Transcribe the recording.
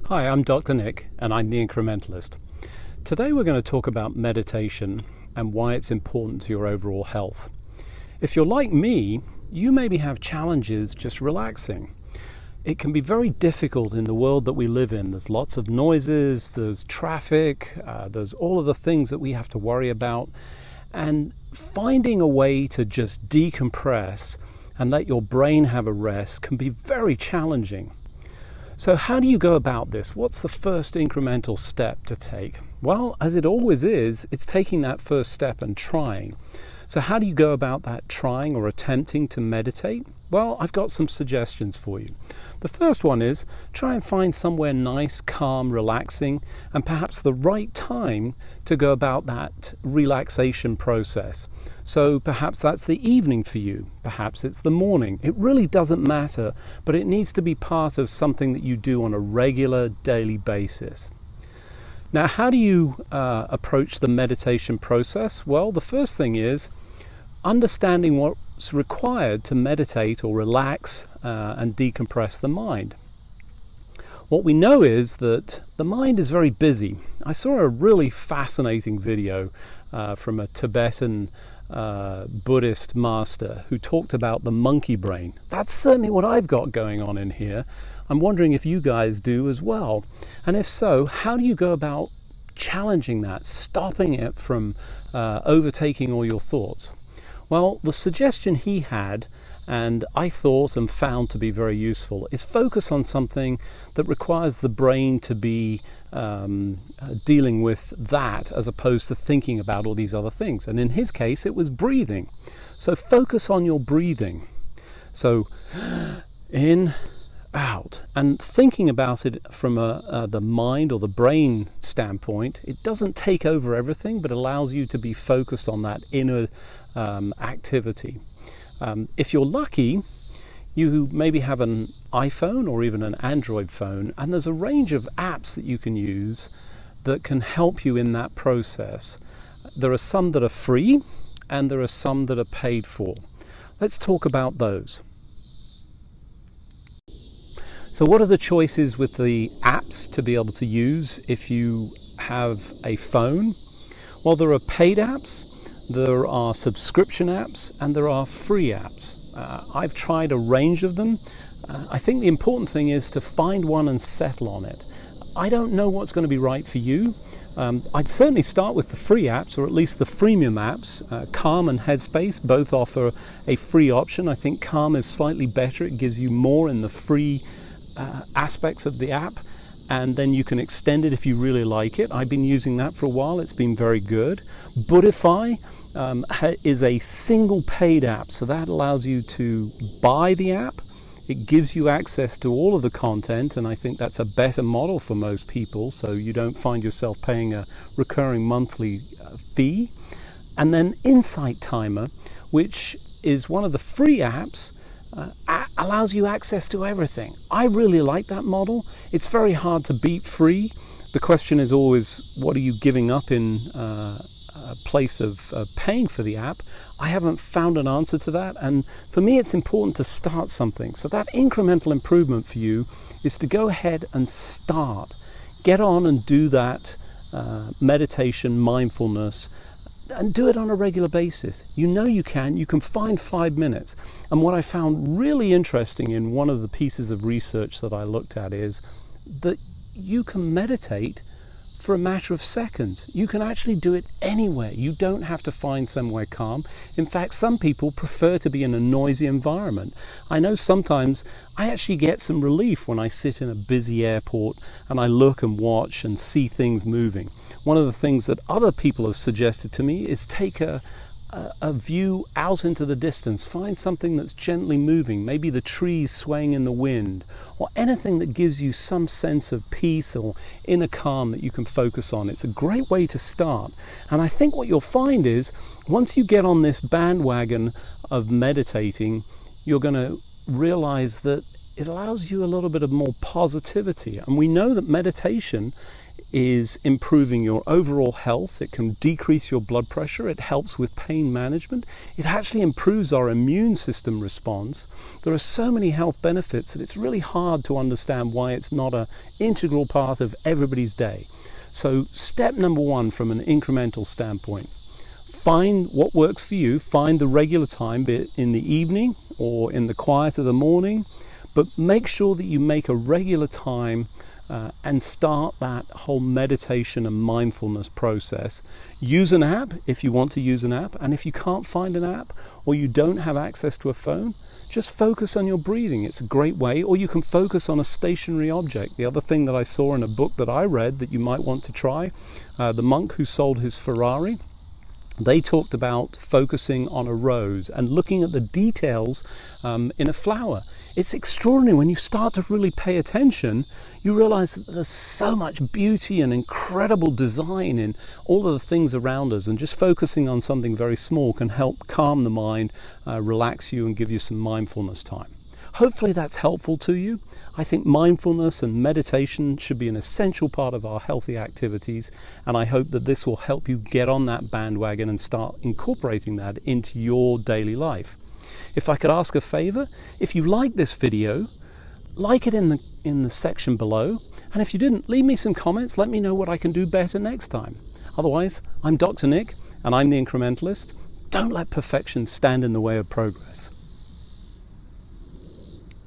Hi, I'm Dr. Nick, and I'm the Incrementalist. Today we're going to talk about meditation and why it's important to your overall health. If you're like me, you maybe have challenges just relaxing. It can be very difficult in the world that we live in. There's lots of noises, there's traffic, there's all of the things that we have to worry about. And finding a way to just decompress and let your brain have a rest can be very challenging. So how do you go about this? What's the first incremental step to take? Well, as it always is, it's taking that first step and trying. So how do you go about that trying or attempting to meditate? Well, I've got some suggestions for you. The first one is try and find somewhere nice, calm, relaxing, and perhaps the right time to go about that relaxation process. So perhaps that's the evening for you, perhaps it's the morning. It really doesn't matter, but it needs to be part of something that you do on a regular daily basis. Now, how do you approach the meditation process? Well, the first thing is understanding what's required to meditate or relax and decompress the mind. What we know is that the mind is very busy. I saw a really fascinating video from a Tibetan Buddhist master who talked about the monkey brain. That's certainly what I've got going on in here. I'm wondering if you guys do as well. And if so, how do you go about challenging that, stopping it from overtaking all your thoughts? Well, the suggestion he had, and I thought and found to be very useful, is focus on something that requires the brain to be dealing with that as opposed to thinking about all these other things. And in his case, it was breathing. So focus on your breathing. So in, out, and thinking about it from the mind or the brain standpoint. It doesn't take over everything, but allows you to be focused on that inner activity. If you're lucky, you maybe have an iPhone or even an Android phone, and there's a range of apps that you can use that can help you in that process. There are some that are free and there are some that are paid for. Let's talk about those. So what are the choices with the apps to be able to use if you have a phone? Well, there are paid apps, there are subscription apps, and there are free apps. I've tried a range of them. I think the important thing is to find one and settle on it. I don't know what's going to be right for you. I'd certainly start with the free apps, or at least the freemium apps. Calm and Headspace both offer a free option. I think Calm is slightly better. It gives you more in the free aspects of the app, and then you can extend it if you really like it. I've been using that for a while. It's been very good. Buddhify is a single paid app, so that allows you to buy the app. It gives you access to all of the content, and I think that's a better model for most people, so you don't find yourself paying a recurring monthly fee. And then Insight Timer, which is one of the free apps, allows you access to everything. I really like that model. It's very hard to beat free. The question is always, what are you giving up in place of paying for the app? I haven't found an answer to that, and for me it's important to start something. So that incremental improvement for you is to go ahead and start. Get on and do that meditation, mindfulness, and do it on a regular basis. You know you can find 5 minutes. And what I found really interesting in one of the pieces of research that I looked at is that you can meditate for a matter of seconds. You can actually do it anywhere. You don't have to find somewhere calm. In fact, some people prefer to be in a noisy environment. I know sometimes I actually get some relief when I sit in a busy airport and I look and watch and see things moving. One of the things that other people have suggested to me is take a view out into the distance. Find something that's gently moving, maybe the trees swaying in the wind, or anything that gives you some sense of peace or inner calm that you can focus on. It's a great way to start. And I think what you'll find is once you get on this bandwagon of meditating, you're going to realize that it allows you a little bit of more positivity. And we know that meditation is improving your overall health. It can decrease your blood pressure. It helps with pain management. It actually improves our immune system response. There are so many health benefits that it's really hard to understand why it's not an integral part of everybody's day. So step number one from an incremental standpoint, find what works for you. Find the regular time, be it in the evening or in the quiet of the morning, but make sure that you make a regular time and start that whole meditation and mindfulness process. Use an app if you want to use an app, and if you can't find an app or you don't have access to a phone, just focus on your breathing. It's a great way. Or you can focus on a stationary object. The other thing that I saw in a book that I read that you might want to try, The Monk Who Sold His Ferrari, they talked about focusing on a rose and looking at the details in a flower. It's extraordinary when you start to really pay attention. You realize that there's so much beauty and incredible design in all of the things around us, and just focusing on something very small can help calm the mind, relax you, and give you some mindfulness time. Hopefully that's helpful to you. I think mindfulness and meditation should be an essential part of our healthy activities, and I hope that this will help you get on that bandwagon and start incorporating that into your daily life. If I could ask a favor, if you like this video, like it in the section below, and if you didn't, leave me some comments. Let me know what I can do better next time. Otherwise, I'm Dr. Nick, and I'm the Incrementalist. Don't let perfection stand in the way of progress.